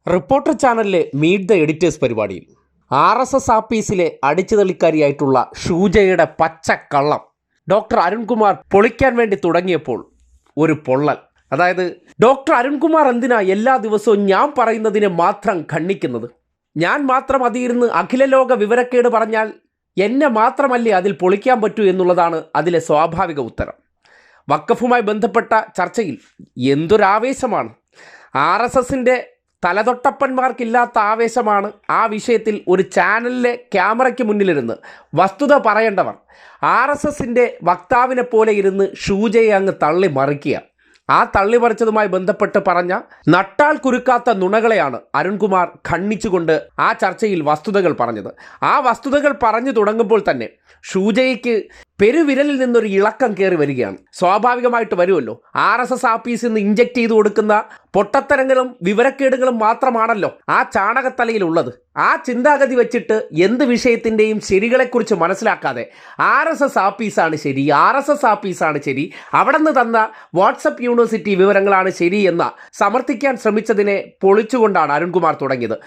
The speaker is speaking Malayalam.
റിപ്പോർട്ടർ ചാനലിലെ മീറ്റ് ദ എഡിറ്റേഴ്സ് പരിപാടിയിൽ RSS ആപ്പീസിലെ അടിച്ചുതള്ളിക്കാരിയായിട്ടുള്ള ഷൂജയുടെ പച്ചക്കള്ളം ഡോക്ടർ അരുൺകുമാർ പൊളിക്കാൻ വേണ്ടി തുടങ്ങിയപ്പോൾ ഒരു പൊള്ളൽ. അതായത് ഡോക്ടർ അരുൺകുമാർ എന്തിനാ എല്ലാ ദിവസവും ഞാൻ പറയുന്നതിനെ മാത്രം ഖണ്ഡിക്കുന്നത്? ഞാൻ മാത്രം അതിരുന്ന് അഖില ലോക വിവരക്കേട് പറഞ്ഞാൽ എന്നെ മാത്രമല്ലേ അതിൽ പൊളിക്കാൻ പറ്റൂ എന്നുള്ളതാണ് അതിലെ സ്വാഭാവിക ഉത്തരം. വഖഫുമായി ബന്ധപ്പെട്ട ചർച്ചയിൽ എന്തൊരാവേശമാണ്! RSSൻ്റെ തലതൊട്ടപ്പന്മാർക്കില്ലാത്ത ആവേശമാണ് ആ വിഷയത്തിൽ. ഒരു ചാനലിലെ ക്യാമറയ്ക്ക് മുന്നിലിരുന്ന് വസ്തുത പറയേണ്ടവർ RSSൻ്റെ വക്താവിനെ പോലെ ഇരുന്ന് ഷൂജയെ അങ്ങ് തള്ളി മറിക്കുക. ആ തള്ളിമറിച്ചതുമായി ബന്ധപ്പെട്ട് പറഞ്ഞ നട്ടാൽ കുരുക്കാത്ത നുണകളെയാണ് അരുൺകുമാർ ഖണ്ഡിച്ചുകൊണ്ട് ആ ചർച്ചയിൽ വസ്തുതകൾ പറഞ്ഞത്. ആ വസ്തുതകൾ പറഞ്ഞു തുടങ്ങുമ്പോൾ തന്നെ ഷൂജയ്ക്ക് പെരുവിരലിൽ നിന്നൊരു ഇളക്കം കയറി വരികയാണ്. സ്വാഭാവികമായിട്ട് വരുമല്ലോ. RSS ആപ്പീസിൽ നിന്ന് ഇഞ്ചക്ട് ചെയ്ത് കൊടുക്കുന്ന പൊട്ടത്തരങ്ങളും വിവരക്കേടുകളും മാത്രമാണല്ലോ ആ ചാണകത്തലയിലുള്ളത്. ആ ചിന്താഗതി വെച്ചിട്ട് എന്ത് വിഷയത്തിൻ്റെയും ശരികളെക്കുറിച്ച് മനസ്സിലാക്കാതെ RSS ആപ്പീസാണ് ശരി, RSS ആപ്പീസാണ് ശരി, അവിടെ നിന്ന് തന്ന വാട്സപ്പ് യൂണിവേഴ്സിറ്റി വിവരങ്ങളാണ് ശരി എന്ന സമർത്ഥിക്കാൻ ശ്രമിച്ചതിനെ പൊളിച്ചുകൊണ്ടാണ് അരുൺകുമാർ തുടങ്ങിയത്.